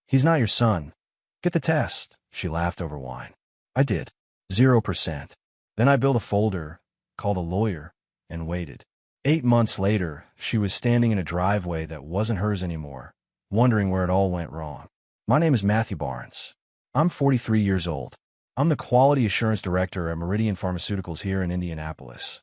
He's not your son. Get the test. She laughed over wine. I did. 0%. Then I built a folder, called a lawyer, and waited. 8 months later, she was standing in a driveway that wasn't hers anymore, wondering where it all went wrong. My name is Matthew Barnes. I'm 43 years old. I'm the Quality Assurance Director at Meridian Pharmaceuticals here in Indianapolis.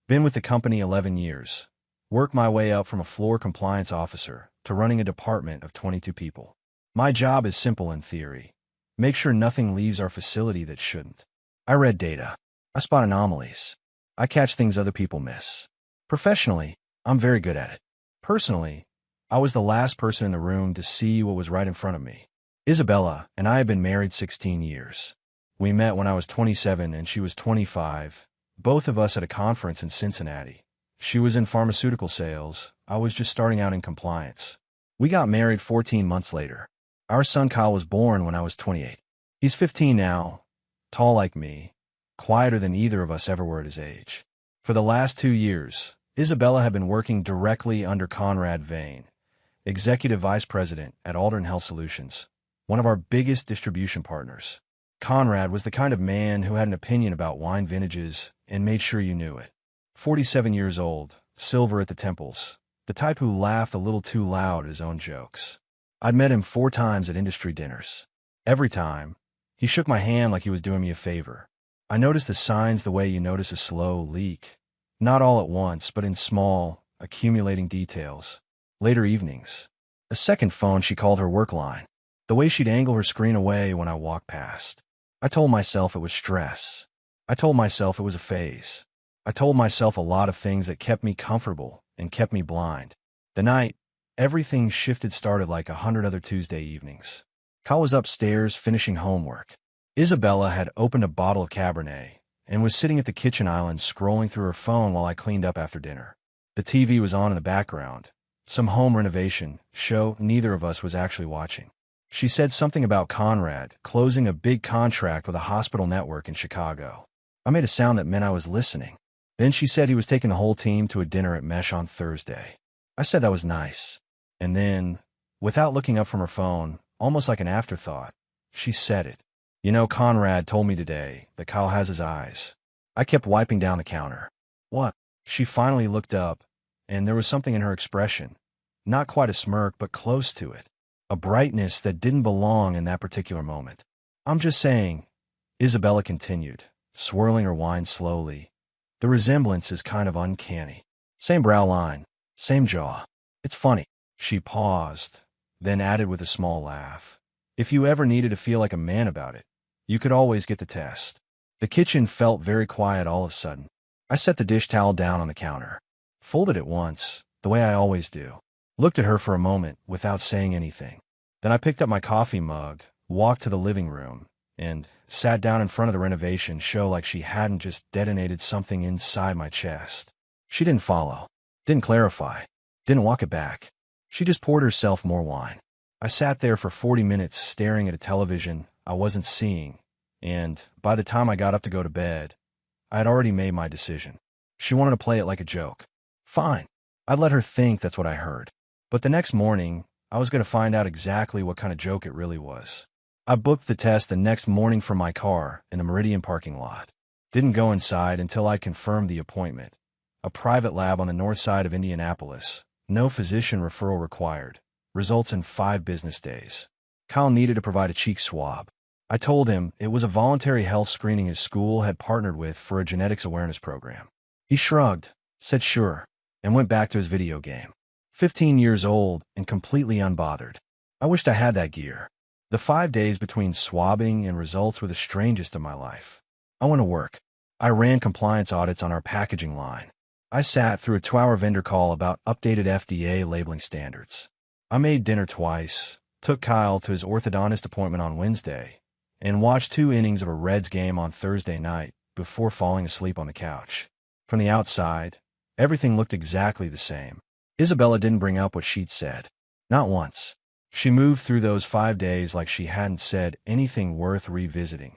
Been with the company 11 years. Worked my way up from a floor compliance officer to running a department of 22 people. My job is simple in theory. Make sure nothing leaves our facility that shouldn't. I read data. I spot anomalies. I catch things other people miss. Professionally, I'm very good at it. Personally, I was the last person in the room to see what was right in front of me. Isabella and I have been married 16 years. We met when I was 27 and she was 25, both of us at a conference in Cincinnati. She was in pharmaceutical sales. I was just starting out in compliance. We got married 14 months later. Our son Kyle was born when I was 28. He's 15 now, tall like me, quieter than either of us ever were at his age. For the last 2 years, Isabella had been working directly under Conrad Vane, Executive Vice President at Aldern Health Solutions, one of our biggest distribution partners. Conrad was the kind of man who had an opinion about wine vintages and made sure you knew it. 47 years old, silver at the temples, the type who laughed a little too loud at his own jokes. I'd met him 4 times at industry dinners. Every time, he shook my hand like he was doing me a favor. I noticed the signs the way you notice a slow leak. Not all at once, but in small, accumulating details. Later evenings. A second phone she called her work line. The way she'd angle her screen away when I walked past. I told myself it was stress. I told myself it was a phase. I told myself a lot of things that kept me comfortable and kept me blind. The night, everything started like 100 other Tuesday evenings. Kyle was upstairs finishing homework. Isabella had opened a bottle of Cabernet and was sitting at the kitchen island scrolling through her phone while I cleaned up after dinner. The TV was on in the background. Some home renovation show neither of us was actually watching. She said something about Conrad closing a big contract with a hospital network in Chicago. I made a sound that meant I was listening. Then she said he was taking the whole team to a dinner at Mesh on Thursday. I said that was nice. And then, without looking up from her phone, almost like an afterthought, she said it. You know, Conrad told me today that Kyle has his eyes. I kept wiping down the counter. What? She finally looked up, and there was something in her expression. Not quite a smirk, but close to it. A brightness that didn't belong in that particular moment. I'm just saying, Isabella continued, swirling her wine slowly. The resemblance is kind of uncanny. Same brow line, same jaw. It's funny. She paused, then added with a small laugh. If you ever needed to feel like a man about it, you could always get the test. The kitchen felt very quiet all of a sudden. I set the dish towel down on the counter, folded it once, the way I always do. Looked at her for a moment without saying anything. Then I picked up my coffee mug, walked to the living room, and sat down in front of the renovation show like she hadn't just detonated something inside my chest. She didn't follow, didn't clarify, didn't walk it back. She just poured herself more wine. I sat there for 40 minutes staring at a television I wasn't seeing, and by the time I got up to go to bed, I had already made my decision. She wanted to play it like a joke. Fine. I'd let her think that's what I heard. But the next morning, I was going to find out exactly what kind of joke it really was. I booked the test the next morning from my car in the Meridian parking lot. Didn't go inside until I confirmed the appointment. A private lab on the north side of Indianapolis. No physician referral required. Results in 5 business days. Kyle needed to provide a cheek swab. I told him it was a voluntary health screening his school had partnered with for a genetics awareness program. He shrugged, said sure, and went back to his video game. 15 years old and completely unbothered. I wished I had that gear. The 5 days between swabbing and results were the strangest of my life. I went to work. I ran compliance audits on our packaging line. I sat through a 2-hour vendor call about updated FDA labeling standards. I made dinner twice, took Kyle to his orthodontist appointment on Wednesday, and watched 2 innings of a Reds game on Thursday night before falling asleep on the couch. From the outside, everything looked exactly the same. Isabella didn't bring up what she'd said. Not once. She moved through those 5 days like she hadn't said anything worth revisiting.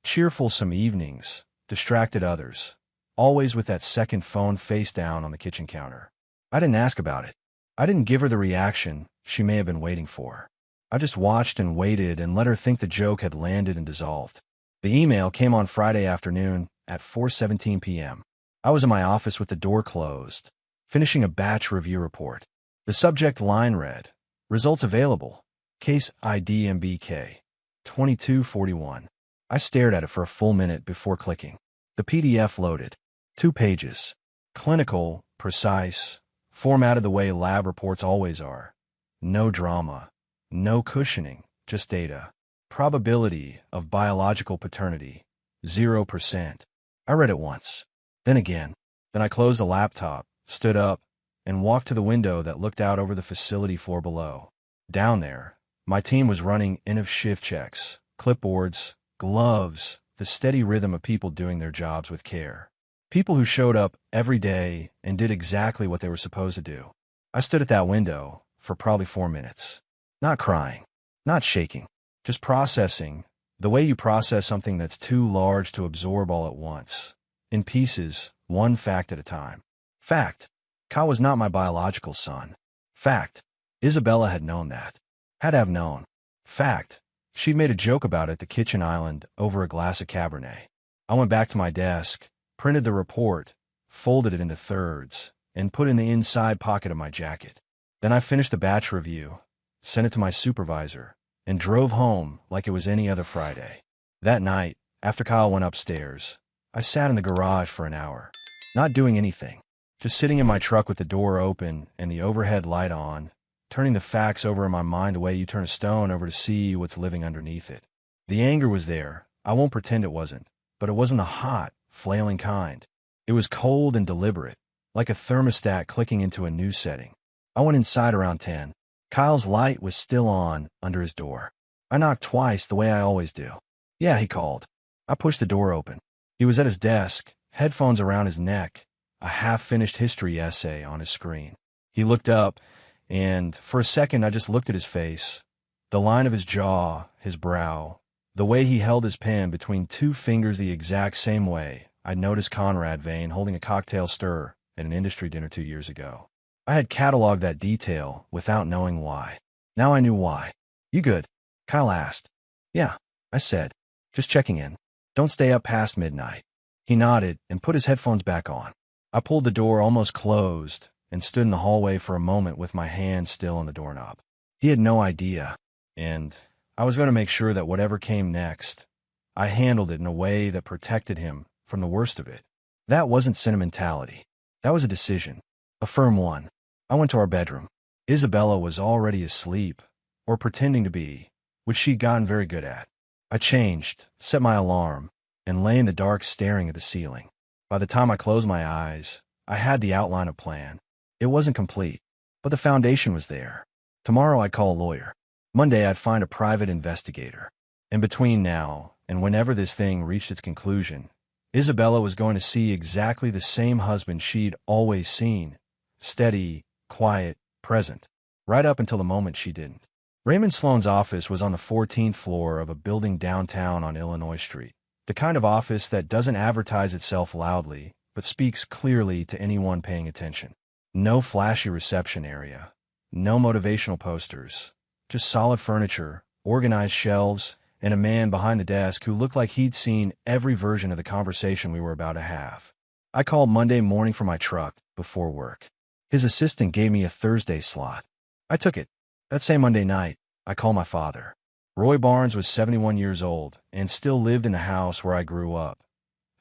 Cheerful some evenings, distracted others, always with that second phone face down on the kitchen counter. I didn't ask about it. I didn't give her the reaction she may have been waiting for. I just watched and waited and let her think the joke had landed and dissolved. The email came on Friday afternoon at 4:17 p.m. I was in my office with the door closed, finishing a batch review report. The subject line read, "Results available. Case ID MBK 2241." I stared at it for a full minute before clicking. The PDF loaded. 2 pages. Clinical, precise, formatted the way lab reports always are. No drama. No cushioning, just data. Probability of biological paternity, 0%. I read it once, then again. Then I closed the laptop, stood up, and walked to the window that looked out over the facility floor below. Down there, my team was running end-of-shift checks, clipboards, gloves, the steady rhythm of people doing their jobs with care. People who showed up every day and did exactly what they were supposed to do. I stood at that window for probably 4 minutes. Not crying, not shaking, just processing, the way you process something that's too large to absorb all at once, in pieces, one fact at a time. Fact, Kyle was not my biological son. Fact, Isabella had known that. Had to have known. Fact, she'd made a joke about it at the kitchen island over a glass of Cabernet. I went back to my desk, printed the report, folded it into thirds, and put it in the inside pocket of my jacket. Then I finished the batch review, sent it to my supervisor, and drove home like it was any other Friday. That night, after Kyle went upstairs, I sat in the garage for an hour, not doing anything, just sitting in my truck with the door open and the overhead light on, turning the facts over in my mind the way you turn a stone over to see what's living underneath it. The anger was there. I won't pretend it wasn't, but it wasn't the hot, flailing kind. It was cold and deliberate, like a thermostat clicking into a new setting. I went inside around 10. Kyle's light was still on under his door. I knocked twice the way I always do. "Yeah," he called. I pushed the door open. He was at his desk, headphones around his neck, a half-finished history essay on his screen. He looked up, and for a second I just looked at his face, the line of his jaw, his brow, the way he held his pen between 2 fingers the exact same way I'd noticed Conrad Vane holding a cocktail stir at an industry dinner 2 years ago. I had cataloged that detail without knowing why. Now I knew why. "You good?" Kyle asked. "Yeah," I said. "Just checking in. Don't stay up past midnight." He nodded and put his headphones back on. I pulled the door almost closed and stood in the hallway for a moment with my hand still on the doorknob. He had no idea, and I was going to make sure that whatever came next, I handled it in a way that protected him from the worst of it. That wasn't sentimentality. That was a decision. A firm one. I went to our bedroom. Isabella was already asleep, or pretending to be, which she'd gotten very good at. I changed, set my alarm, and lay in the dark staring at the ceiling. By the time I closed my eyes, I had the outline of plan. It wasn't complete, but the foundation was there. Tomorrow I'd call a lawyer. Monday I'd find a private investigator. And between now and whenever this thing reached its conclusion, Isabella was going to see exactly the same husband she'd always seen. Steady, quiet, present, right up until the moment she didn't. Raymond Sloan's office was on the 14th floor of a building downtown on Illinois Street, the kind of office that doesn't advertise itself loudly, but speaks clearly to anyone paying attention. No flashy reception area, no motivational posters, just solid furniture, organized shelves, and a man behind the desk who looked like he'd seen every version of the conversation we were about to have. I called Monday morning for my truck before work. His assistant gave me a Thursday slot. I took it. That same Monday night, I called my father. Roy Barnes was 71 years old and still lived in the house where I grew up,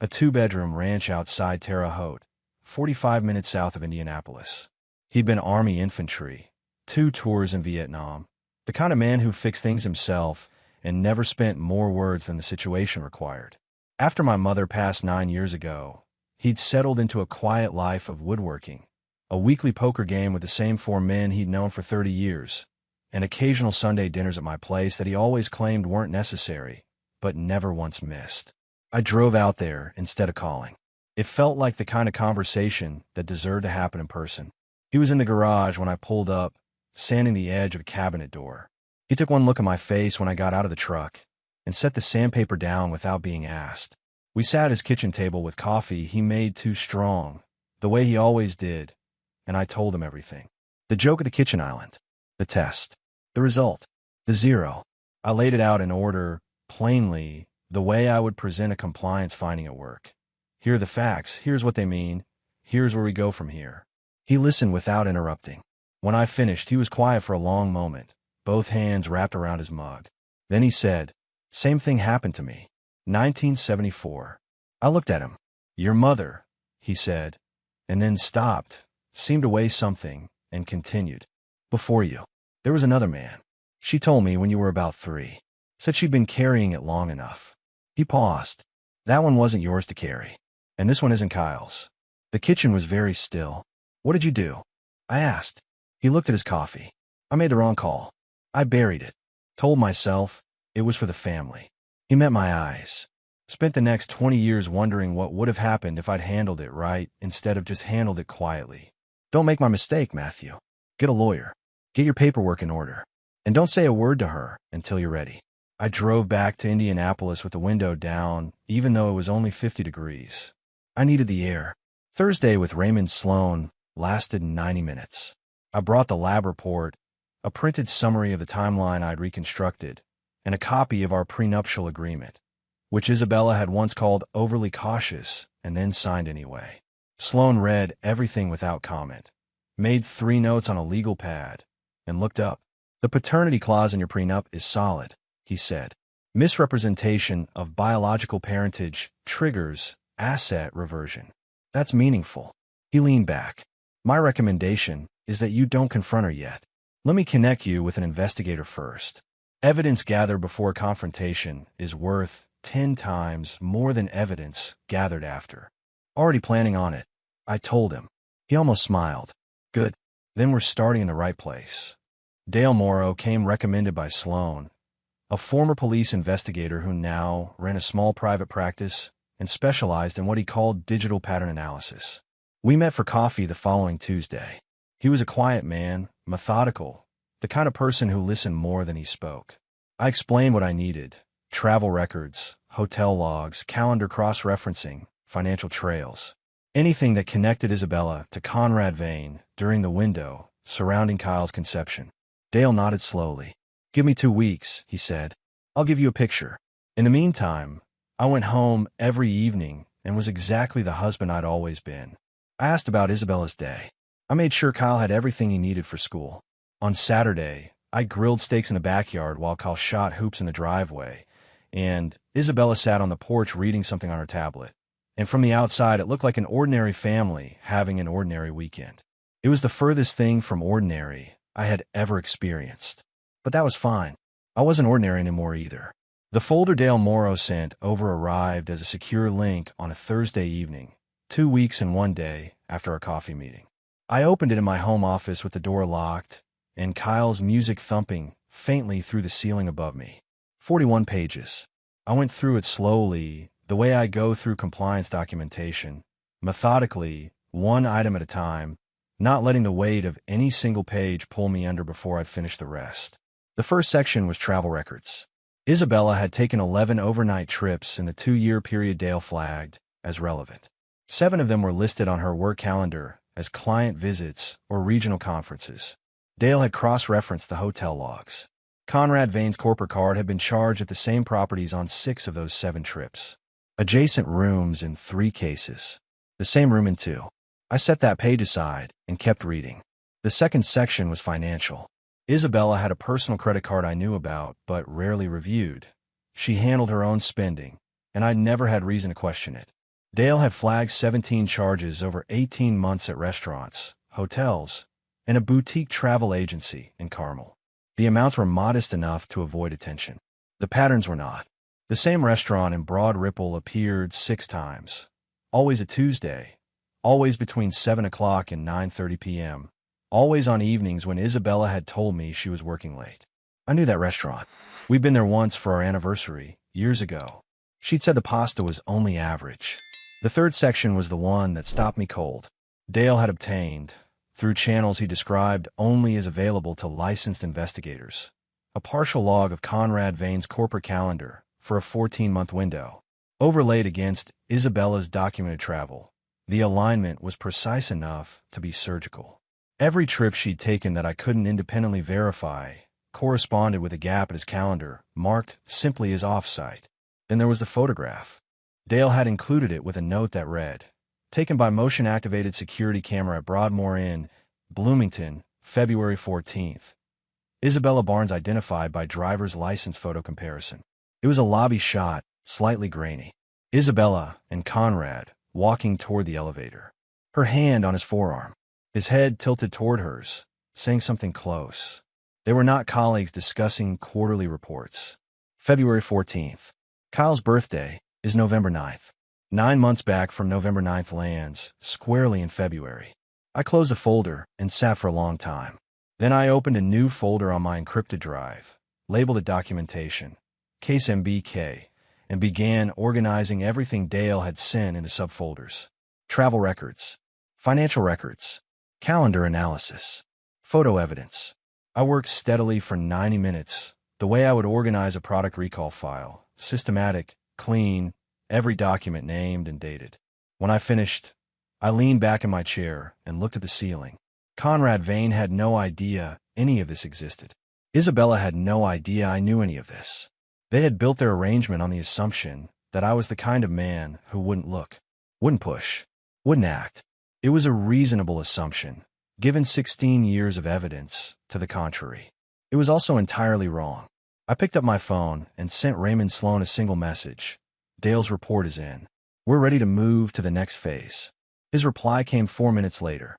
a 2-bedroom ranch outside Terre Haute, 45 minutes south of Indianapolis. He'd been Army infantry, 2 tours in Vietnam, the kind of man who fixed things himself and never spent more words than the situation required. After my mother passed 9 years ago, he'd settled into a quiet life of woodworking, a weekly poker game with the same 4 men he'd known for 30 years, and occasional Sunday dinners at my place that he always claimed weren't necessary, but never once missed. I drove out there instead of calling. It felt like the kind of conversation that deserved to happen in person. He was in the garage when I pulled up, sanding the edge of a cabinet door. He took one look at my face when I got out of the truck and set the sandpaper down without being asked. We sat at his kitchen table with coffee he made too strong, the way he always did, and I told him everything. The joke at the kitchen island. The test. The result. The zero. I laid it out in order, plainly, the way I would present a compliance finding at work. Here are the facts, here's what they mean, here's where we go from here. He listened without interrupting. When I finished, he was quiet for a long moment, both hands wrapped around his mug. Then he said, "Same thing happened to me. 1974. I looked at him. Your mother," he said, and then stopped, seemed to weigh something, and continued. "Before you, there was another man. She told me when you were about 3. Said she'd been carrying it long enough." He paused. "That one wasn't yours to carry. And this one isn't Kyle's." The kitchen was very still. "What did you do?" I asked. He looked at his coffee. "I made the wrong call. I buried it. Told myself it was for the family." He met my eyes. Spent the next 20 years wondering what would have happened if I'd handled it right instead of just handled it quietly. "Don't make my mistake, Matthew. Get a lawyer. Get your paperwork in order. And don't say a word to her until you're ready." I drove back to Indianapolis with the window down, even though it was only 50 degrees. I needed the air. Thursday with Raymond Sloan lasted 90 minutes. I brought the lab report, a printed summary of the timeline I'd reconstructed, and a copy of our prenuptial agreement, which Isabella had once called overly cautious and then signed anyway. Sloan read everything without comment, made 3 notes on a legal pad, and looked up. "The paternity clause in your prenup is solid," he said. "Misrepresentation of biological parentage triggers asset reversion. That's meaningful." He leaned back. "My recommendation is that you don't confront her yet. Let me connect you with an investigator first. Evidence gathered before confrontation is worth 10 times more than evidence gathered after." "Already planning on it," I told him. He almost smiled. "Good. Then we're starting in the right place." Dale Morrow came recommended by Sloan, a former police investigator who now ran a small private practice and specialized in what he called digital pattern analysis. We met for coffee the following Tuesday. He was a quiet man, methodical, the kind of person who listened more than he spoke. I explained what I needed: travel records, hotel logs, calendar cross-referencing, financial trails. Anything that connected Isabella to Conrad Vane during the window surrounding Kyle's conception. Dale nodded slowly. "Give me 2 weeks," he said. "I'll give you a picture." In the meantime, I went home every evening and was exactly the husband I'd always been. I asked about Isabella's day. I made sure Kyle had everything he needed for school. On Saturday, I grilled steaks in the backyard while Kyle shot hoops in the driveway, and Isabella sat on the porch reading something on her tablet. And from the outside, it looked like an ordinary family having an ordinary weekend. It was the furthest thing from ordinary I had ever experienced. But that was fine. I wasn't ordinary anymore either. The folder Dale Morrow sent over arrived as a secure link on a Thursday evening, 2 weeks and 1 day after our coffee meeting. I opened it in my home office with the door locked and Kyle's music thumping faintly through the ceiling above me. 41 pages. I went through it slowly, the way I go through compliance documentation, methodically, one item at a time, not letting the weight of any single page pull me under before I'd finished the rest. The first section was travel records. Isabella had taken 11 overnight trips in the 2-year period Dale flagged as relevant. 7 of them were listed on her work calendar as client visits or regional conferences. Dale had cross-referenced the hotel logs. Conrad Vane's corporate card had been charged at the same properties on 6 of those 7 trips. Adjacent rooms in 3 cases. The same room in 2. I set that page aside and kept reading. The second section was financial. Isabella had a personal credit card I knew about, but rarely reviewed. She handled her own spending, and I'd never had reason to question it. Dale had flagged 17 charges over 18 months at restaurants, hotels, and a boutique travel agency in Carmel. The amounts were modest enough to avoid attention. The patterns were not. The same restaurant in Broad Ripple appeared 6 times. Always a Tuesday. Always between 7 o'clock and 9:30 p.m. Always on evenings when Isabella had told me she was working late. I knew that restaurant. We'd been there once for our anniversary, years ago. She'd said the pasta was only average. The third section was the one that stopped me cold. Dale had obtained, through channels he described only as available to licensed investigators, a partial log of Conrad Vane's corporate calendar for a 14-month window. Overlaid against Isabella's documented travel, the alignment was precise enough to be surgical. Every trip she'd taken that I couldn't independently verify corresponded with a gap in his calendar, marked simply as off-site. Then there was the photograph. Dale had included it with a note that read, "Taken by motion-activated security camera at Broadmoor Inn, Bloomington, February 14th. Isabella Barnes identified by driver's license photo comparison." It was a lobby shot, slightly grainy. Isabella and Conrad walking toward the elevator. Her hand on his forearm. His head tilted toward hers, saying something close. They were not colleagues discussing quarterly reports. February 14th. Kyle's birthday is November 9th. 9 months back from November 9th lands, squarely in February. I closed a folder and sat for a long time. Then I opened a new folder on my encrypted drive, labeled it Documentation, Case MBK, and began organizing everything Dale had sent into subfolders. Travel records, financial records, calendar analysis, photo evidence. I worked steadily for 90 minutes, the way I would organize a product recall file, systematic, clean, every document named and dated. When I finished, I leaned back in my chair and looked at the ceiling. Conrad Vane had no idea any of this existed. Isabella had no idea I knew any of this. They had built their arrangement on the assumption that I was the kind of man who wouldn't look, wouldn't push, wouldn't act. It was a reasonable assumption, given 16 years of evidence to the contrary. It was also entirely wrong. I picked up my phone and sent Raymond Sloan a single message. "Dale's report is in. We're ready to move to the next phase." His reply came 4 minutes later.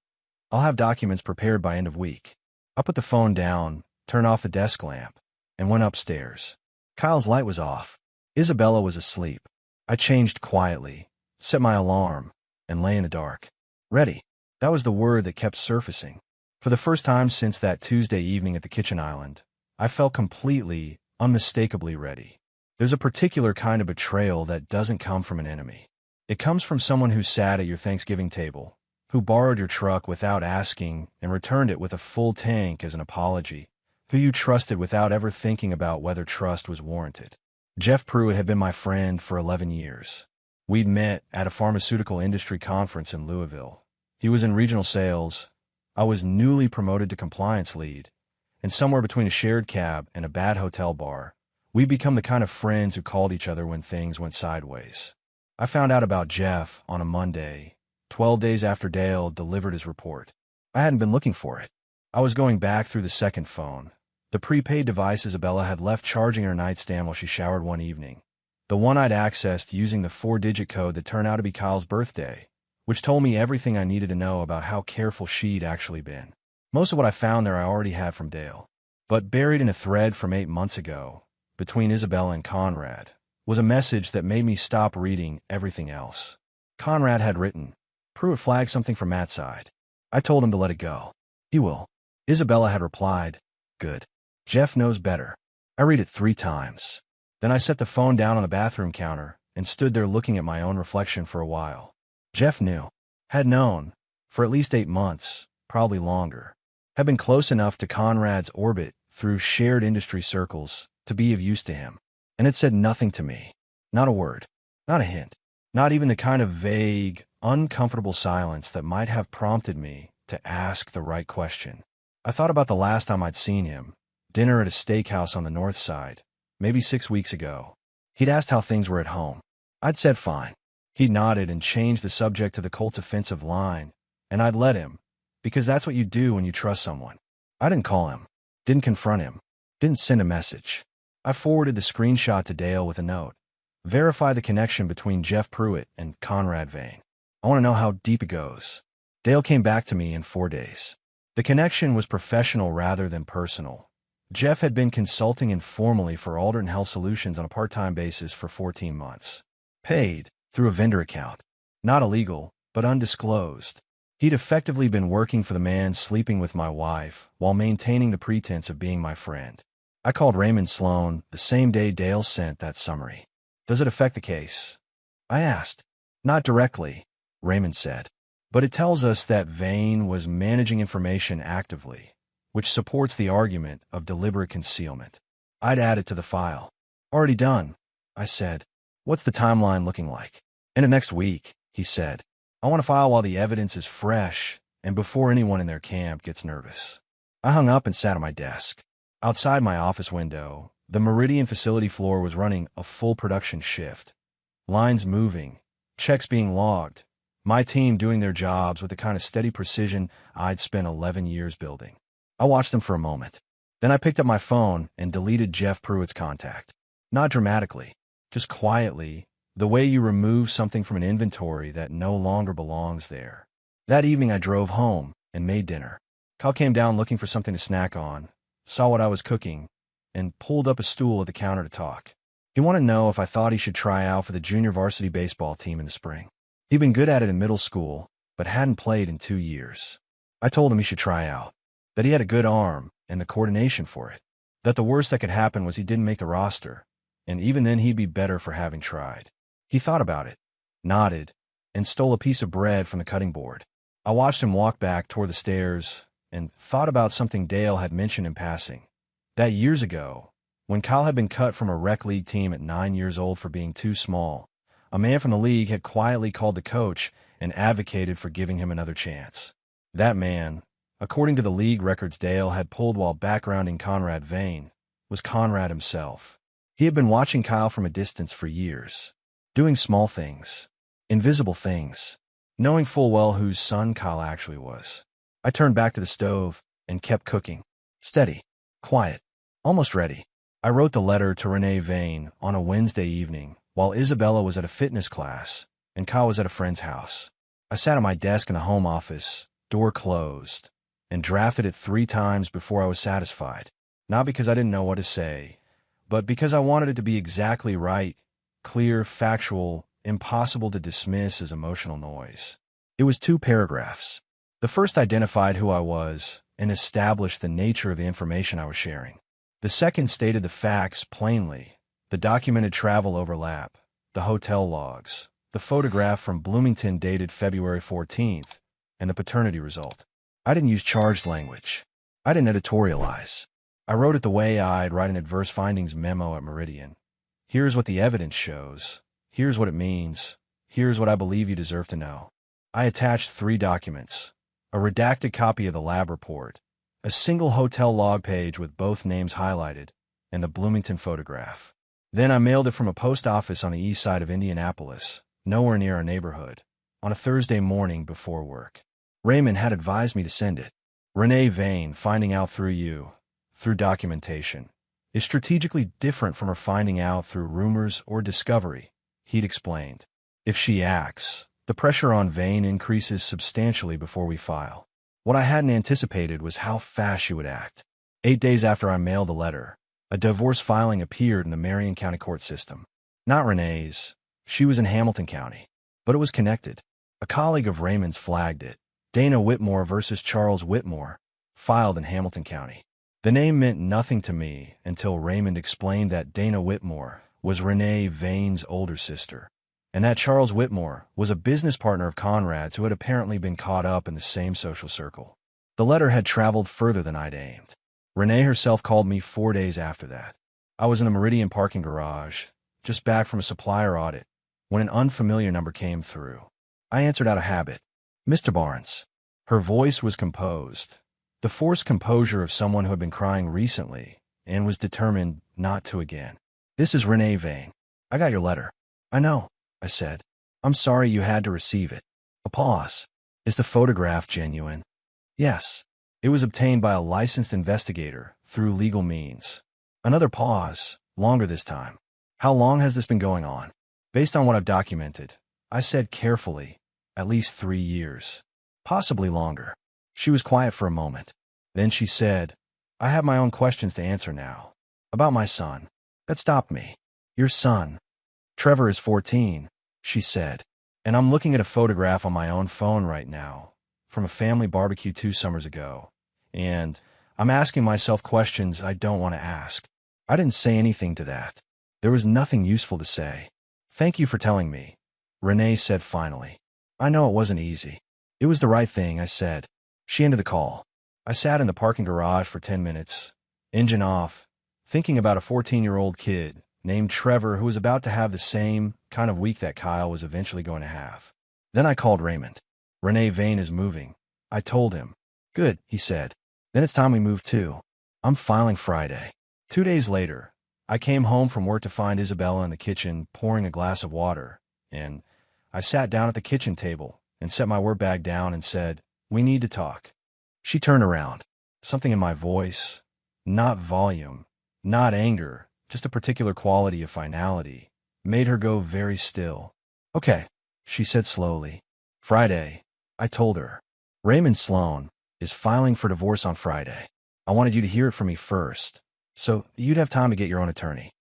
"I'll have documents prepared by end of week." I put the phone down, turned off the desk lamp, and went upstairs. Kyle's light was off. Isabella was asleep. I changed quietly, set my alarm, and lay in the dark. Ready. That was the word that kept surfacing. For the first time since that Tuesday evening at the kitchen island, I felt completely, unmistakably ready. There's a particular kind of betrayal that doesn't come from an enemy. It comes from someone who sat at your Thanksgiving table, who borrowed your truck without asking and returned it with a full tank as an apology, who you trusted without ever thinking about whether trust was warranted. Jeff Pruitt had been my friend for 11 years. We'd met at a pharmaceutical industry conference in Louisville. He was in regional sales. I was newly promoted to compliance lead, and somewhere between a shared cab and a bad hotel bar, we'd become the kind of friends who called each other when things went sideways. I found out about Jeff on a Monday, 12 days after Dale delivered his report. I hadn't been looking for it. I was going back through the second phone, the prepaid device Isabella had left charging her nightstand while she showered one evening, the one I'd accessed using the 4-digit code that turned out to be Kyle's birthday, which told me everything I needed to know about how careful she'd actually been. Most of what I found there I already had from Dale. But buried in a thread from 8 months ago, between Isabella and Conrad, was a message that made me stop reading everything else. Conrad had written, "Pruitt flagged something from Matt's side. I told him to let it go. He will." Isabella had replied, "Good. Jeff knows better." I read it 3 times. Then I set the phone down on the bathroom counter and stood there looking at my own reflection for a while. Jeff knew, had known, for at least 8 months, probably longer, had been close enough to Conrad's orbit through shared industry circles to be of use to him, and had said nothing to me. Not a word, not a hint, not even the kind of vague, uncomfortable silence that might have prompted me to ask the right question. I thought about the last time I'd seen him, dinner at a steakhouse on the north side, maybe 6 weeks ago. He'd asked how things were at home. I'd said fine. He'd nodded and changed the subject to the Colts' offensive line, and I'd let him, because that's what you do when you trust someone. I didn't call him, didn't confront him, didn't send a message. I forwarded the screenshot to Dale with a note. Verify the connection between Jeff Pruitt and Conrad Vane. I want to know how deep it goes. Dale came back to me in 4 days. The connection was professional rather than personal. Jeff had been consulting informally for Alderton Health Solutions on a part-time basis for 14 months. Paid through a vendor account. Not illegal, but undisclosed. He'd effectively been working for the man sleeping with my wife while maintaining the pretense of being my friend. I called Raymond Sloan the same day Dale sent that summary. "Does it affect the case?" I asked. "Not directly," Raymond said. "But it tells us that Vane was managing information actively, which supports the argument of deliberate concealment." I'd add it to the file. "Already done," I said. "What's the timeline looking like?" "End of next week," he said. "I want to file while the evidence is fresh and before anyone in their camp gets nervous." I hung up and sat at my desk. Outside my office window, the Meridian facility floor was running a full production shift. Lines moving, checks being logged, my team doing their jobs with the kind of steady precision I'd spent 11 years building. I watched them for a moment. Then I picked up my phone and deleted Jeff Pruitt's contact. Not dramatically, just quietly, the way you remove something from an inventory that no longer belongs there. That evening I drove home and made dinner. Kyle came down looking for something to snack on, saw what I was cooking, and pulled up a stool at the counter to talk. He wanted to know if I thought he should try out for the junior varsity baseball team in the spring. He'd been good at it in middle school, but hadn't played in 2 years. I told him he should try out, that he had a good arm and the coordination for it, that the worst that could happen was he didn't make the roster, and even then he'd be better for having tried. He thought about it, nodded, and stole a piece of bread from the cutting board. I watched him walk back toward the stairs and thought about something Dale had mentioned in passing. That years ago, when Kyle had been cut from a rec league team at 9 years old for being too small, a man from the league had quietly called the coach and advocated for giving him another chance. That man, according to the league records Dale had pulled while backgrounding Conrad Vane, was Conrad himself. He had been watching Kyle from a distance for years, doing small things, invisible things, knowing full well whose son Kyle actually was. I turned back to the stove and kept cooking. Steady, quiet, almost ready. I wrote the letter to Renee Vane on a Wednesday evening while Isabella was at a fitness class and Kyle was at a friend's house. I sat at my desk in the home office, door closed, and drafted it 3 times before I was satisfied. Not because I didn't know what to say, but because I wanted it to be exactly right, clear, factual, impossible to dismiss as emotional noise. It was 2 paragraphs. The first identified who I was and established the nature of the information I was sharing. The second stated the facts plainly: the documented travel overlap, the hotel logs, the photograph from Bloomington dated February 14th, and the paternity result. I didn't use charged language. I didn't editorialize. I wrote it the way I'd write an adverse findings memo at Meridian. Here's what the evidence shows. Here's what it means. Here's what I believe you deserve to know. I attached 3 documents: a redacted copy of the lab report, a single hotel log page with both names highlighted, and the Bloomington photograph. Then I mailed it from a post office on the east side of Indianapolis, nowhere near our neighborhood, on a Thursday morning before work. Raymond had advised me to send it. Renee Vane, finding out through you, through documentation, is strategically different from her finding out through rumors or discovery, he'd explained. If she acts, the pressure on Vane increases substantially before we file. What I hadn't anticipated was how fast she would act. 8 days after I mailed the letter, a divorce filing appeared in the Marion County court system. Not Renee's. She was in Hamilton County. But it was connected. A colleague of Raymond's flagged it. Dana Whitmore versus Charles Whitmore, filed in Hamilton County. The name meant nothing to me until Raymond explained that Dana Whitmore was Renee Vane's older sister, and that Charles Whitmore was a business partner of Conrad's who had apparently been caught up in the same social circle. The letter had traveled further than I'd aimed. Renee herself called me 4 days after that. I was in the Meridian parking garage, just back from a supplier audit, when an unfamiliar number came through. I answered out of habit. Mr. Barnes. Her voice was composed, the forced composure of someone who had been crying recently and was determined not to again. This is Renee Vane. I got your letter. I know, I said. I'm sorry you had to receive it. A pause. Is the photograph genuine? Yes. It was obtained by a licensed investigator through legal means. Another pause, longer this time. How long has this been going on? Based on what I've documented, I said carefully, at least 3 years. Possibly longer. She was quiet for a moment. Then she said, I have my own questions to answer now. About my son. That stopped me. Your son. Trevor is 14, she said. And I'm looking at a photograph on my own phone right now, from a family barbecue 2 summers ago. And I'm asking myself questions I don't want to ask. I didn't say anything to that. There was nothing useful to say. Thank you for telling me, Renee said finally. I know it wasn't easy. It was the right thing, I said. She ended the call. I sat in the parking garage for 10 minutes, engine off, thinking about a 14-year-old kid named Trevor who was about to have the same kind of week that Kyle was eventually going to have. Then I called Raymond. Renee Vane is moving. I told him. Good, he said. Then it's time we move too. I'm filing Friday. 2 days later, I came home from work to find Isabella in the kitchen pouring a glass of water, and I sat down at the kitchen table and set my work bag down and said, "We need to talk." She turned around. Something in my voice, not volume, not anger, just a particular quality of finality, made her go very still. "Okay," she said slowly. "Friday," I told her. "Raymond Sloan is filing for divorce on Friday. I wanted you to hear it from me first, so you'd have time to get your own attorney."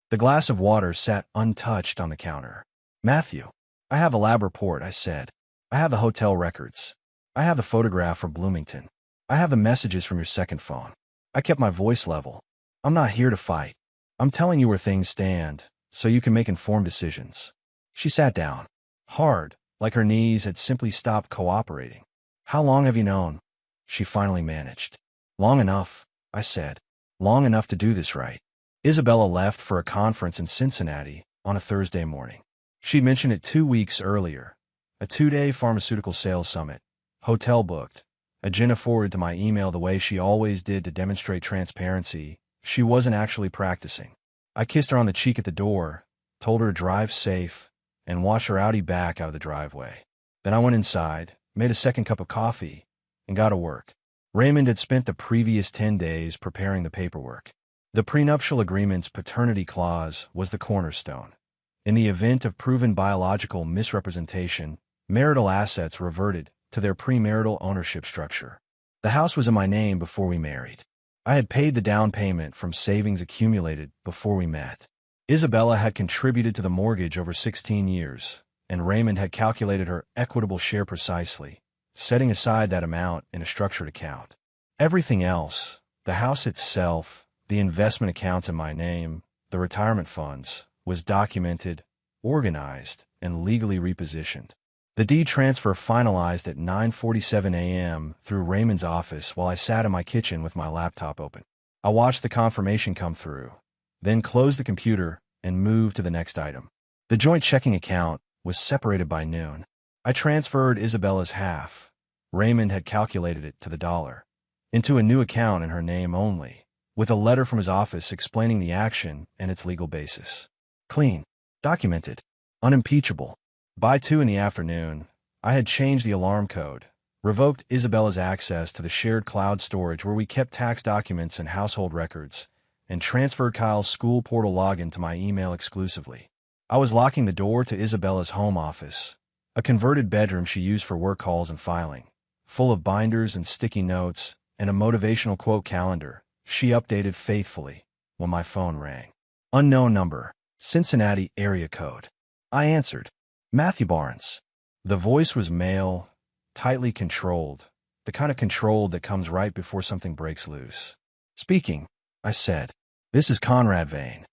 The glass of water sat untouched on the counter. "Matthew, I have a lab report," I said. "I have the hotel records. I have the photograph from Bloomington. I have the messages from your second phone." I kept my voice level. "I'm not here to fight. I'm telling you where things stand, so you can make informed decisions." She sat down, hard, like her knees had simply stopped cooperating. "How long have you known?" she finally managed. "Long enough," I said. "Long enough to do this right." Isabella left for a conference in Cincinnati on a Thursday morning. She'd mentioned it 2 weeks earlier. A 2-day pharmaceutical sales summit. Hotel booked. Agenda forwarded to my email the way she always did to demonstrate transparency. She wasn't actually practicing. I kissed her on the cheek at the door, told her to drive safe, and watched her Audi back out of the driveway. Then I went inside, made a second cup of coffee, and got to work. Raymond had spent the previous 10 days preparing the paperwork. The prenuptial agreement's paternity clause was the cornerstone. In the event of proven biological misrepresentation, marital assets reverted to their premarital ownership structure. The house was in my name before we married. I had paid the down payment from savings accumulated before we met. Isabella had contributed to the mortgage over 16 years, and Raymond had calculated her equitable share precisely, setting aside that amount in a structured account. Everything else, the house itself, the investment accounts in my name, the retirement funds, was documented, organized, and legally repositioned. The deed transfer finalized at 9:47 a.m. through Raymond's office while I sat in my kitchen with my laptop open. I watched the confirmation come through, then closed the computer and moved to the next item. The joint checking account was separated by noon. I transferred Isabella's half. Raymond had calculated it to the dollar, into a new account in her name only, with a letter from his office explaining the action and its legal basis. Clean, documented, unimpeachable. By 2 in the afternoon, I had changed the alarm code, revoked Isabella's access to the shared cloud storage where we kept tax documents and household records, and transferred Kyle's school portal login to my email exclusively. I was locking the door to Isabella's home office, a converted bedroom she used for work calls and filing, full of binders and sticky notes and a motivational quote calendar she updated faithfully when my phone rang. Unknown number, Cincinnati area code. I answered. "Matthew Barnes." The voice was male, tightly controlled, the kind of control that comes right before something breaks loose. "Speaking," I said. "This is Conrad Vane."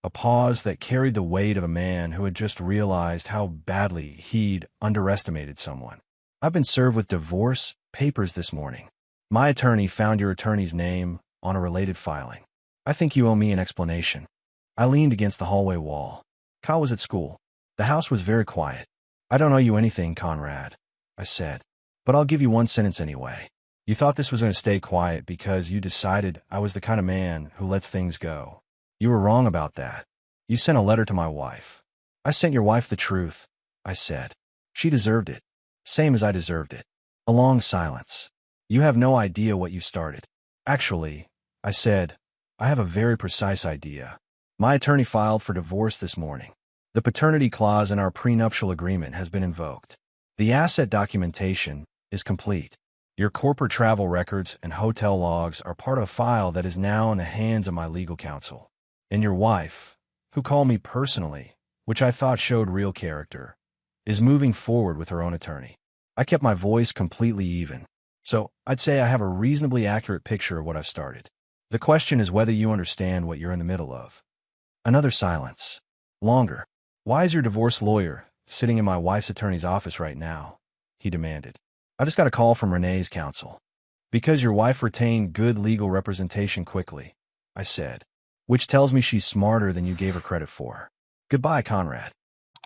A pause that carried the weight of a man who had just realized how badly he'd underestimated someone. "I've been served with divorce papers this morning. My attorney found your attorney's name on a related filing. I think you owe me an explanation." I leaned against the hallway wall. Kyle was at school. The house was very quiet. "I don't owe you anything, Conrad," I said, "but I'll give you one sentence anyway. You thought this was going to stay quiet because you decided I was the kind of man who lets things go. You were wrong about that. You sent a letter to my wife." "I sent your wife the truth," I said. "She deserved it. Same as I deserved it." A long silence. "You have no idea what you started." "Actually," I said, "I have a very precise idea. My attorney filed for divorce this morning. The paternity clause in our prenuptial agreement has been invoked. The asset documentation is complete. Your corporate travel records and hotel logs are part of a file that is now in the hands of my legal counsel. And your wife, who called me personally, which I thought showed real character, is moving forward with her own attorney." I kept my voice completely even. "So I'd say I have a reasonably accurate picture of what I've started. The question is whether you understand what you're in the middle of." Another silence. Longer. "Why is your divorce lawyer sitting in my wife's attorney's office right now?" he demanded. "I just got a call from Renee's counsel." "Because your wife retained good legal representation quickly," I said, "which tells me she's smarter than you gave her credit for. Goodbye, Conrad."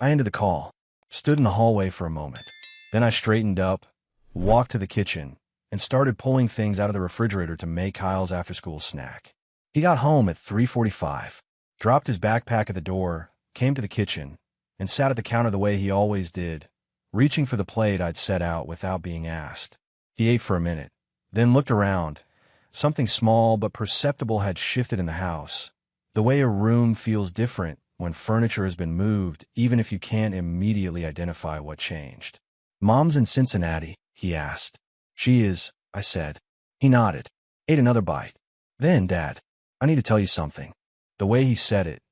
I ended the call, stood in the hallway for a moment. Then I straightened up, walked to the kitchen, and started pulling things out of the refrigerator to make Kyle's after-school snack. He got home at 3:45, dropped his backpack at the door, came to the kitchen, and sat at the counter the way he always did, reaching for the plate I'd set out without being asked. He ate for a minute, then looked around. Something small but perceptible had shifted in the house, the way a room feels different when furniture has been moved, even if you can't immediately identify what changed. "Mom's in Cincinnati," he asked. "She is," I said. He nodded, ate another bite. "Then, Dad, I need to tell you something." The way he said it,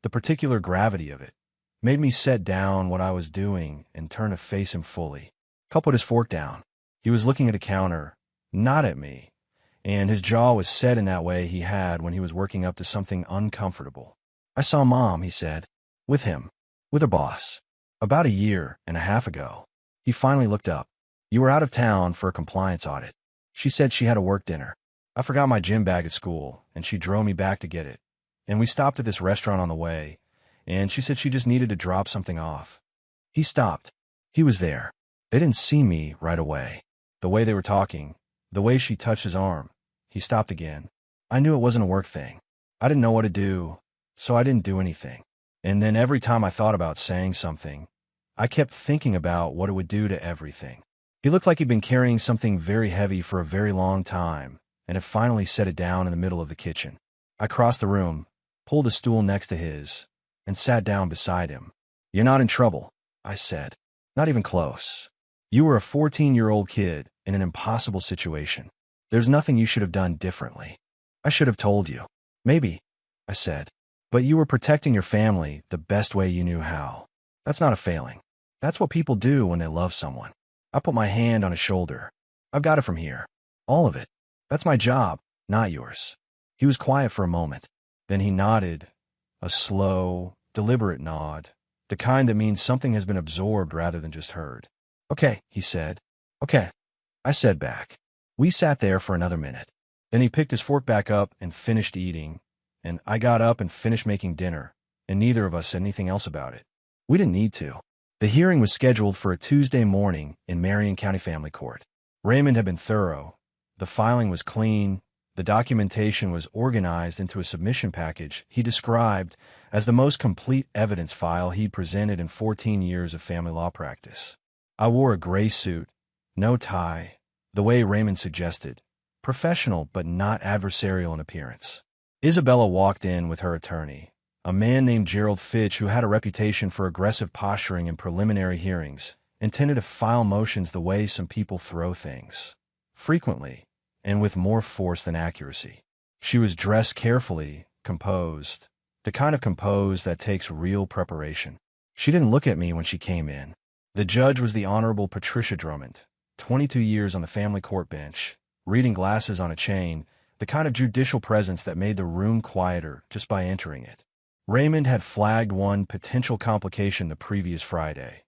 the particular gravity of it, made me set down what I was doing and turn to face him fully. Cole put his fork down. He was looking at the counter, not at me, and his jaw was set in that way he had when he was working up to something uncomfortable. "I saw Mom," he said. "With him. With her boss. About a year and a half ago." He finally looked up. "You were out of town for a compliance audit. She said she had a work dinner. I forgot my gym bag at school, and she drove me back to get it. And we stopped at this restaurant on the way, and she said she just needed to drop something off." He stopped. He was there. They didn't see me right away. The way they were talking, the way she touched his arm. He stopped again. I knew it wasn't a work thing. I didn't know what to do, so I didn't do anything. And then every time I thought about saying something, I kept thinking about what it would do to everything. He looked like he'd been carrying something very heavy for a very long time, and had finally set it down in the middle of the kitchen. I crossed the room, pulled a stool next to his, and sat down beside him. "You're not in trouble," I said. "Not even close. You were a 14-year-old kid in an impossible situation. There's nothing you should have done differently. I should have told you. Maybe," I said. "But you were protecting your family the best way you knew how. That's not a failing. That's what people do when they love someone." I put my hand on his shoulder. "I've got it from here. All of it. That's my job, not yours." He was quiet for a moment. Then he nodded, a slow, deliberate nod, the kind that means something has been absorbed rather than just heard. "Okay," he said. "Okay," I said back. We sat there for another minute. Then he picked his fork back up and finished eating, and I got up and finished making dinner, and neither of us said anything else about it. We didn't need to. The hearing was scheduled for a Tuesday morning in Marion County Family Court. Raymond had been thorough. The filing was clean. The documentation was organized into a submission package he described as the most complete evidence file he'd presented in 14 years of family law practice. I wore a gray suit, no tie, the way Raymond suggested, professional but not adversarial in appearance. Isabella walked in with her attorney, a man named Gerald Fitch who had a reputation for aggressive posturing in preliminary hearings, intended to file motions the way some people throw things, frequently, and with more force than accuracy. She was dressed carefully, composed, the kind of composed that takes real preparation. She didn't look at me when she came in. The judge was the Honorable Patricia Drummond, 22 years on the family court bench, reading glasses on a chain, the kind of judicial presence that made the room quieter just by entering it. Raymond had flagged one potential complication the previous Friday.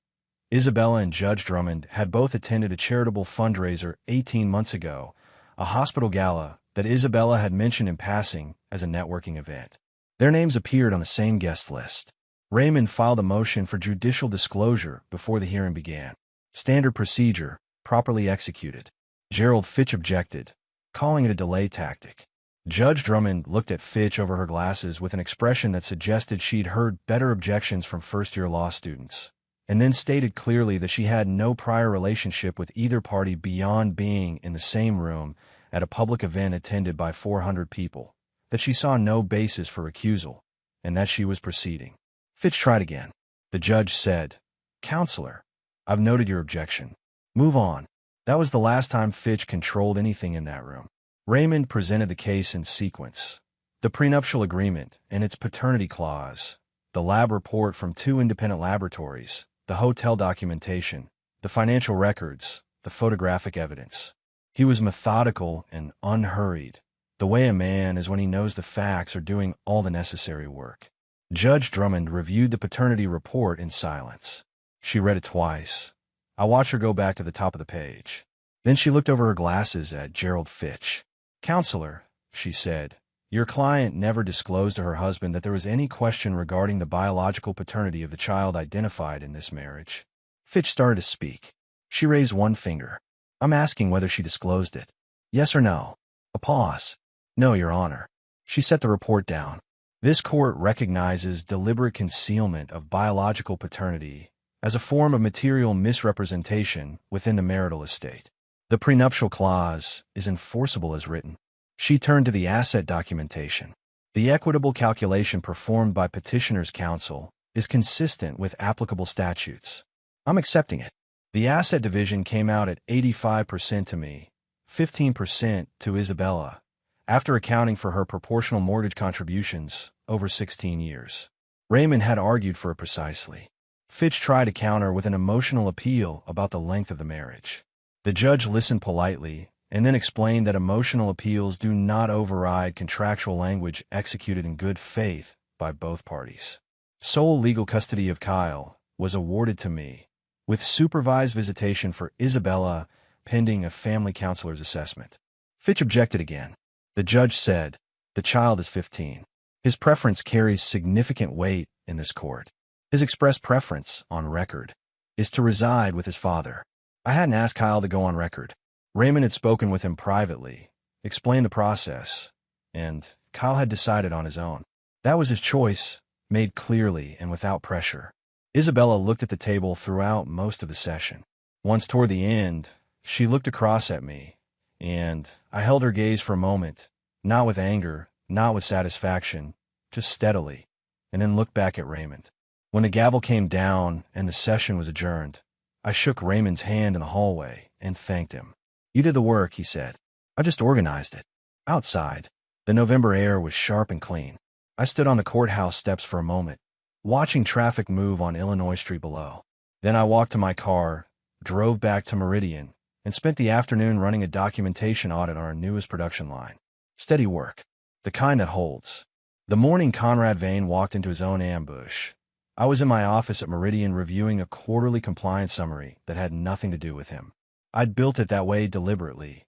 Isabella and Judge Drummond had both attended a charitable fundraiser 18 months ago, a hospital gala that Isabella had mentioned in passing as a networking event. Their names appeared on the same guest list. Raymond filed a motion for judicial disclosure before the hearing began. Standard procedure, properly executed. Gerald Fitch objected, calling it a delay tactic. Judge Drummond looked at Fitch over her glasses with an expression that suggested she'd heard better objections from first-year law students, and then stated clearly that she had no prior relationship with either party beyond being in the same room at a public event attended by 400 people, that she saw no basis for recusal, and that she was proceeding. Fitch tried again. The judge said, "Counselor, I've noted your objection. Move on." That was the last time Fitch controlled anything in that room. Raymond presented the case in sequence. The prenuptial agreement and its paternity clause, the lab report from 2 independent laboratories, the hotel documentation, the financial records, the photographic evidence. He was methodical and unhurried, the way a man is when he knows the facts are doing all the necessary work. Judge Drummond reviewed the paternity report in silence. She read it twice. I watched her go back to the top of the page. Then she looked over her glasses at Gerald Fitch. "Counselor," she said, "your client never disclosed to her husband that there was any question regarding the biological paternity of the child identified in this marriage." Fitch started to speak. She raised one finger. I'm asking whether she disclosed it. Yes or no? A pause. No, Your Honor. She set the report down. This court recognizes deliberate concealment of biological paternity as a form of material misrepresentation within the marital estate. The prenuptial clause is enforceable as written. She turned to the asset documentation. The equitable calculation performed by petitioner's counsel is consistent with applicable statutes. I'm accepting it. The asset division came out at 85% to me, 15% to Isabella, after accounting for her proportional mortgage contributions over 16 years. Raymond had argued for it precisely. Fitch tried to counter with an emotional appeal about the length of the marriage. The judge listened politely and then explained that emotional appeals do not override contractual language executed in good faith by both parties. Sole legal custody of Kyle was awarded to me, with supervised visitation for Isabella pending a family counselor's assessment. Fitch objected again. The judge said, "The child is 15. His preference carries significant weight in this court. His express preference, on record, is to reside with his father." I hadn't asked Kyle to go on record. Raymond had spoken with him privately, explained the process, and Kyle had decided on his own. That was his choice, made clearly and without pressure. Isabella looked at the table throughout most of the session. Once toward the end, she looked across at me, and I held her gaze for a moment, not with anger, not with satisfaction, just steadily, and then looked back at Raymond. When the gavel came down and the session was adjourned, I shook Raymond's hand in the hallway and thanked him. "You did the work," he said. "I just organized it." Outside, the November air was sharp and clean. I stood on the courthouse steps for a moment, watching traffic move on Illinois Street below. Then I walked to my car, drove back to Meridian, and spent the afternoon running a documentation audit on our newest production line. Steady work, the kind that holds. The morning Conrad Vane walked into his own ambush, I was in my office at Meridian reviewing a quarterly compliance summary that had nothing to do with him. I'd built it that way deliberately.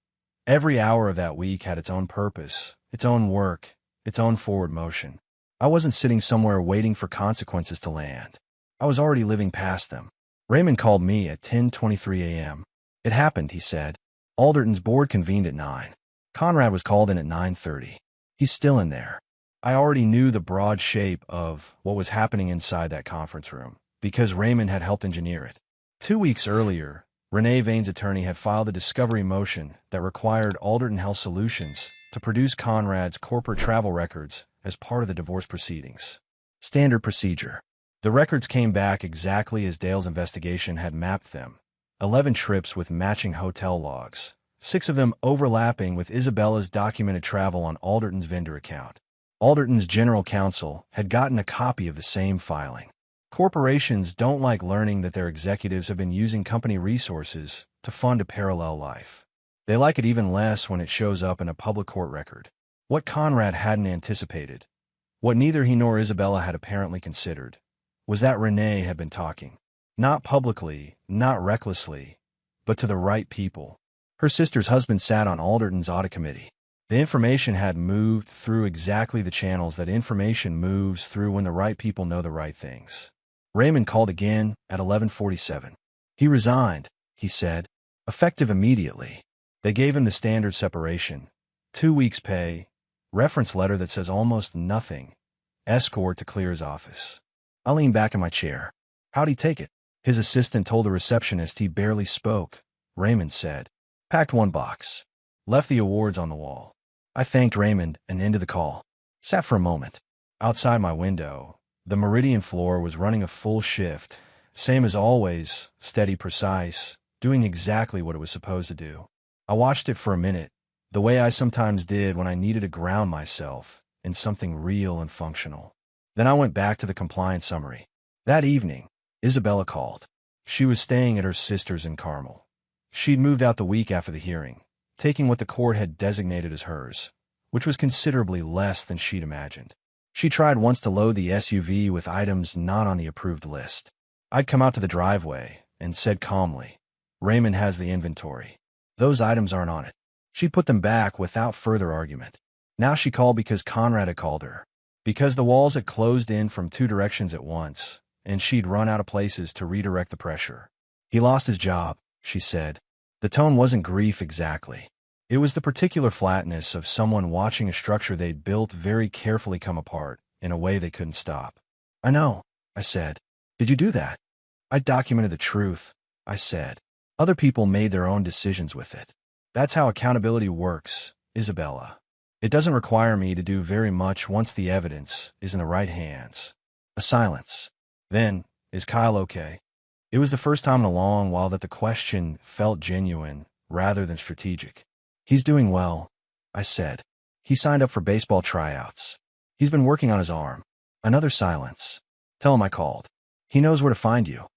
Every hour of that week had its own purpose, its own work, its own forward motion. I wasn't sitting somewhere waiting for consequences to land. I was already living past them. Raymond called me at 10:23 a.m. "It happened," he said. "Alderton's board convened at 9. Conrad was called in at 9:30. He's still in there." I already knew the broad shape of what was happening inside that conference room, because Raymond had helped engineer it. 2 weeks earlier, Renee Vane's attorney had filed a discovery motion that required Alderton Health Solutions to produce Conrad's corporate travel records as part of the divorce proceedings. Standard procedure. The records came back exactly as Dale's investigation had mapped them. 11 trips with matching hotel logs, 6 of them overlapping with Isabella's documented travel on Alderton's vendor account. Alderton's general counsel had gotten a copy of the same filing. Corporations don't like learning that their executives have been using company resources to fund a parallel life. They like it even less when it shows up in a public court record. What Conrad hadn't anticipated, what neither he nor Isabella had apparently considered, was that Renee had been talking. Not publicly, not recklessly, but to the right people. Her sister's husband sat on Alderton's audit committee. The information had moved through exactly the channels that information moves through when the right people know the right things. Raymond called again at 11:47. "He resigned," he said, "effective immediately." They gave him the standard separation, 2 weeks' pay, reference letter that says almost nothing, escort to clear his office. I leaned back in my chair. How'd he take it? His assistant told the receptionist he barely spoke. Raymond said, "Packed 1 box. Left the awards on the wall." I thanked Raymond and ended the call. Sat for a moment. Outside my window, the Meridian floor was running a full shift, same as always, steady, precise, doing exactly what it was supposed to do. I watched it for a minute, the way I sometimes did when I needed to ground myself in something real and functional. Then I went back to the compliance summary. That evening, Isabella called. She was staying at her sister's in Carmel. She'd moved out the week after the hearing, taking what the court had designated as hers, which was considerably less than she'd imagined. She tried once to load the SUV with items not on the approved list. I'd come out to the driveway and said calmly, "Raymond has the inventory. Those items aren't on it." She put them back without further argument. Now she called because Conrad had called her, because the walls had closed in from 2 directions at once, and she'd run out of places to redirect the pressure. "He lost his job," she said. The tone wasn't grief exactly. It was the particular flatness of someone watching a structure they'd built very carefully come apart in a way they couldn't stop. I know, I said. Did you do that? I documented the truth, I said. Other people made their own decisions with it. That's how accountability works, Isabella. It doesn't require me to do very much once the evidence is in the right hands. A silence. Then, is Kyle okay? It was the first time in a long while that the question felt genuine rather than strategic. He's doing well, I said. He signed up for baseball tryouts. He's been working on his arm. Another silence. Tell him I called. He knows where to find you,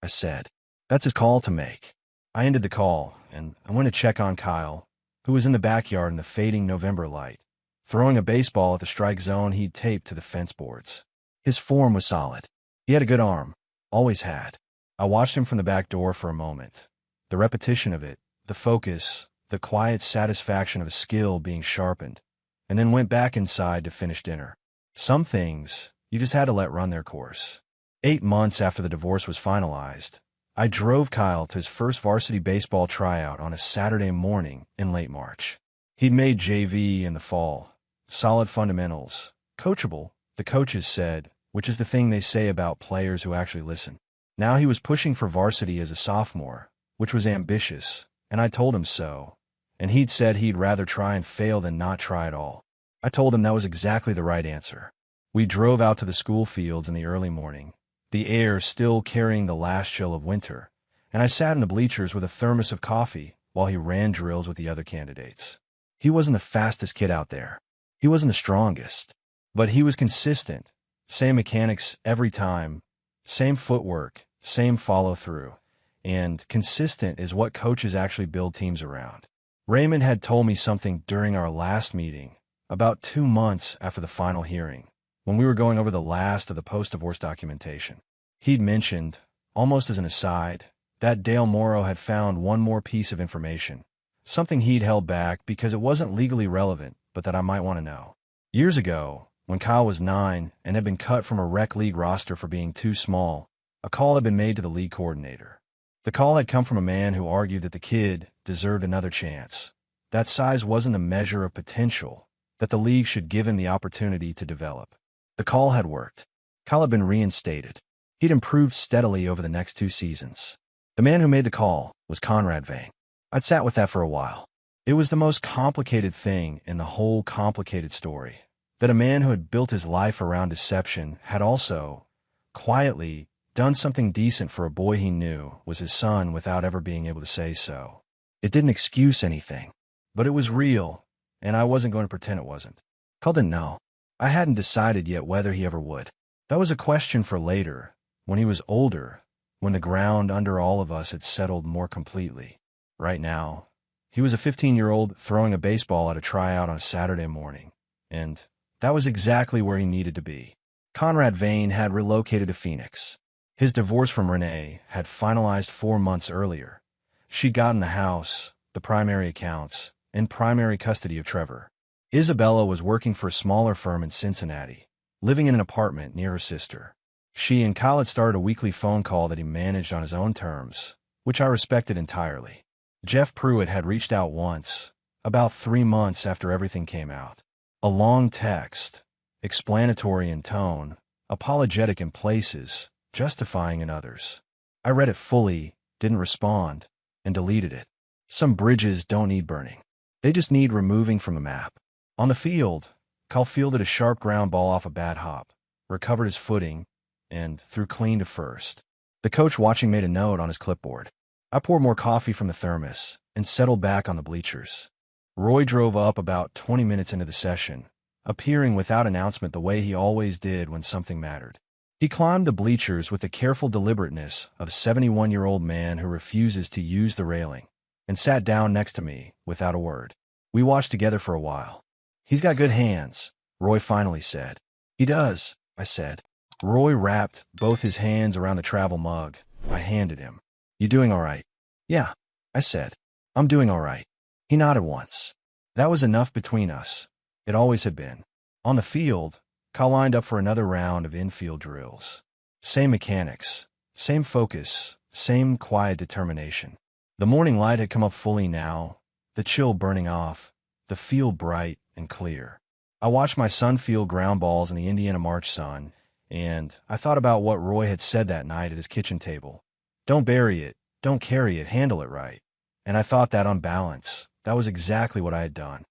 I said. That's his call to make. I ended the call, and I went to check on Kyle, who was in the backyard in the fading November light, throwing a baseball at the strike zone he'd taped to the fence boards. His form was solid. He had a good arm. Always had. I watched him from the back door for a moment. The repetition of it, the focus, the quiet satisfaction of a skill being sharpened, and then went back inside to finish dinner. Some things, you just had to let run their course. 8 months after the divorce was finalized, I drove Kyle to his first varsity baseball tryout on a Saturday morning in late March. He'd made JV in the fall. Solid fundamentals. Coachable, the coaches said, which is the thing they say about players who actually listen. Now he was pushing for varsity as a sophomore, which was ambitious, and I told him so, and he'd said he'd rather try and fail than not try at all. I told him that was exactly the right answer. We drove out to the school fields in the early morning, the air still carrying the last chill of winter, and I sat in the bleachers with a thermos of coffee while he ran drills with the other candidates. He wasn't the fastest kid out there. He wasn't the strongest, but he was consistent. Same mechanics every time, same footwork, same follow-through, and consistent is what coaches actually build teams around. Raymond had told me something during our last meeting, about 2 months after the final hearing, when we were going over the last of the post-divorce documentation. He'd mentioned, almost as an aside, that Dale Morrow had found one more piece of information, something he'd held back because it wasn't legally relevant, but that I might want to know. Years ago, when Kyle was 9 and had been cut from a rec league roster for being too small, a call had been made to the league coordinator. The call had come from a man who argued that the kid deserved another chance. That size wasn't the measure of potential, that the league should give him the opportunity to develop. The call had worked. Kyle had been reinstated. He'd improved steadily over the next 2 seasons. The man who made the call was Conrad Vane. I'd sat with that for a while. It was the most complicated thing in the whole complicated story, that a man who had built his life around deception had also, quietly, done something decent for a boy he knew was his son without ever being able to say so. It didn't excuse anything, but it was real, and I wasn't going to pretend it wasn't. Kyle didn't know. I hadn't decided yet whether he ever would. That was a question for later, when he was older, when the ground under all of us had settled more completely. Right now, he was a 15-year-old throwing a baseball at a tryout on a Saturday morning, and that was exactly where he needed to be. Conrad Vane had relocated to Phoenix. His divorce from Renee had finalized 4 months earlier. She'd gotten the house, the primary accounts, and primary custody of Trevor. Isabella was working for a smaller firm in Cincinnati, living in an apartment near her sister. She and Kyle had started a weekly phone call that he managed on his own terms, which I respected entirely. Jeff Pruitt had reached out once, about 3 months after everything came out. A long text, explanatory in tone, apologetic in places, justifying in others. I read it fully, didn't respond, and deleted it. Some bridges don't need burning. They just need removing from the map. On the field, Kyle fielded a sharp ground ball off a bad hop, recovered his footing, and threw clean to first. The coach watching made a note on his clipboard. I poured more coffee from the thermos and settled back on the bleachers. Roy drove up about 20 minutes into the session, appearing without announcement the way he always did when something mattered. He climbed the bleachers with the careful deliberateness of a 71-year-old man who refuses to use the railing, and sat down next to me without a word. We watched together for a while. He's got good hands, Roy finally said. He does, I said. Roy wrapped both his hands around the travel mug I handed him. You doing all right? Yeah, I said. I'm doing all right. He nodded once. That was enough between us. It always had been. On the field, Kyle lined up for another round of infield drills. Same mechanics, same focus, same quiet determination. The morning light had come up fully now, the chill burning off, the field bright and clear. I watched my son field ground balls in the Indiana March sun, and I thought about what Roy had said that night at his kitchen table. Don't bury it, don't carry it, handle it right. And I thought that on balance, that was exactly what I had done.